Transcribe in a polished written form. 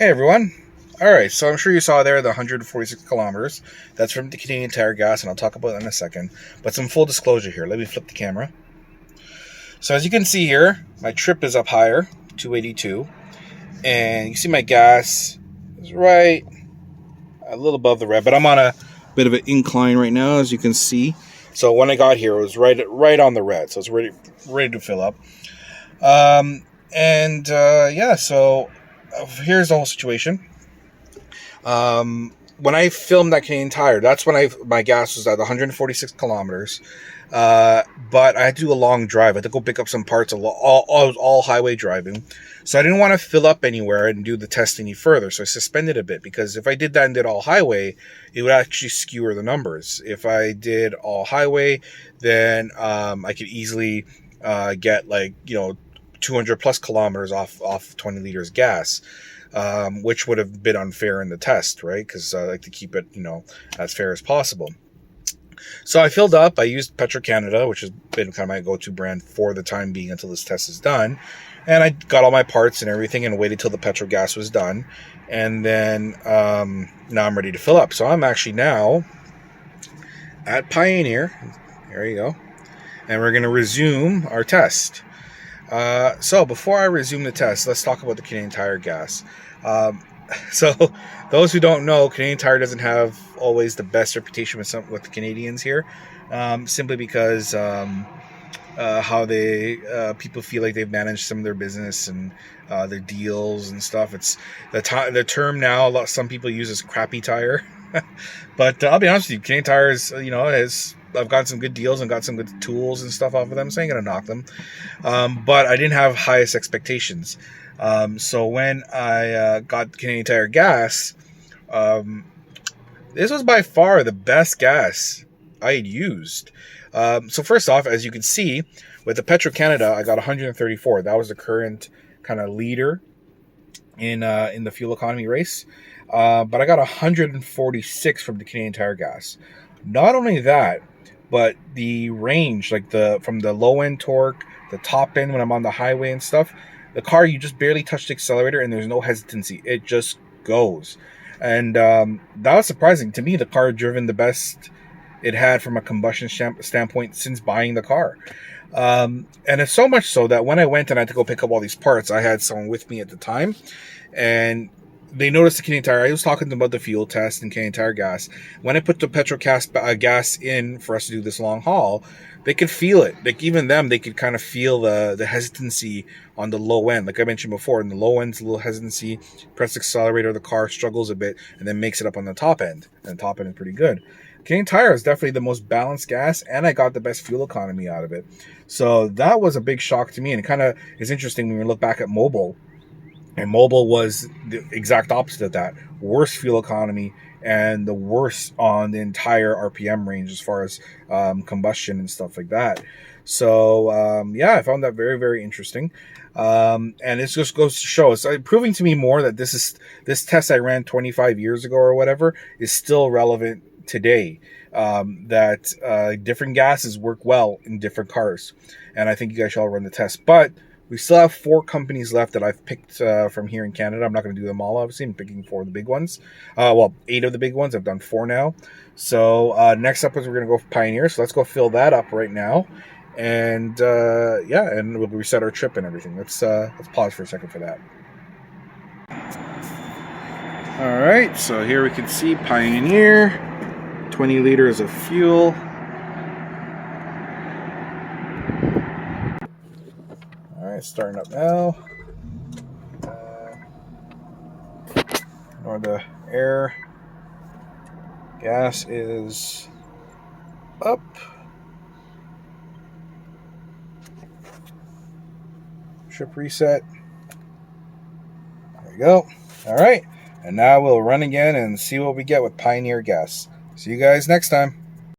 Hey everyone. Alright, so I'm sure you saw there the 146 kilometers. That's from the Canadian Tire Gas, and I'll talk about that in a second. But some full disclosure here. Let me flip the camera. So as you can see here, my trip is up higher, 282. And you see my gas is right a little above the red, but I'm on a bit of an incline right now, as you can see. So when I got here, it was right on the red, so it's ready to fill up. So here's the whole situation. When I filmed that Canadian Tire, that's when my gas was at 146 kilometers. But I had to do a long drive. I had to go pick up some parts, all highway driving. So I didn't want to fill up anywhere and do the test any further. So I suspended a bit, because if I did that and did all highway, it would actually skewer the numbers. If I did all highway, then I could easily get 200 plus kilometers off 20 liters gas. Which would have been unfair in the test, right? Because I like to keep it, as fair as possible. So I filled up. I used Petro Canada, which has been kind of my go-to brand for the time being until this test is done. And I got all my parts and everything and waited till the petrol gas was done. And then now I'm ready to fill up. So I'm actually now at Pioneer. There you go. And we're going to resume our test. So before I resume the test, let's talk about the Canadian Tire Gas. So those who don't know, Canadian Tire doesn't have always the best reputation with the Canadians here, simply because how people feel like they've managed some of their business and their deals and stuff. It's the term now some people use is crappy tire. But I'll be honest with you, Canadian Tire is, I've gotten some good deals and got some good tools and stuff off of them, so I ain't gonna knock them. But I didn't have highest expectations. So when I got Canadian Tire Gas, this was by far the best gas I had used. So first off, as you can see, with the Petro Canada, I got 134. That was the current kind of leader in the fuel economy race. But I got 146 from the Canadian Tire Gas. Not only that, but the range, from the low end torque, the top end when I'm on the highway and stuff, the car, you just barely touch the accelerator and there's no hesitancy. It just goes. And that was surprising. To me, the car had driven the best it had from a combustion standpoint since buying the car. And it's so much so that when I went and I had to go pick up all these parts, I had someone with me at the time, and they noticed the Canadian Tire. I was talking to them about the fuel test and Canadian Tire Gas. When I put the Petro gas in for us to do this long haul, they could feel it. Like, even them, they could kind of feel the hesitancy on the low end. Like I mentioned before, in the low end's a little hesitancy. Press the accelerator, the car struggles a bit, and then makes it up on the top end. And the top end is pretty good. Canadian Tire is definitely the most balanced gas, and I got the best fuel economy out of it. So that was a big shock to me, and it kind of is interesting when we look back at Mobil. And Mobil was the exact opposite of that. Worst fuel economy and the worst on the entire RPM range as far as combustion and stuff like that. So, I found that very, very interesting. And it just goes to show, it's proving to me more that this test I ran 25 years ago or whatever is still relevant today. That different gases work well in different cars. And I think you guys should all run the test. But we still have 4 companies left that I've picked from here in Canada. I'm not going to do them all, obviously. I'm picking 4 of the big ones. 8 of the big ones. I've done 4 now. So next up is we're going to go for Pioneer. So let's go fill that up right now. And and we'll reset our trip and everything. Let's pause for a second for that. All right. So here we can see Pioneer, 20 liters of fuel. Starting up now. Or the air gas is up. Trip reset. There you go. All right. And now we'll run again and see what we get with Pioneer Gas. See you guys next time.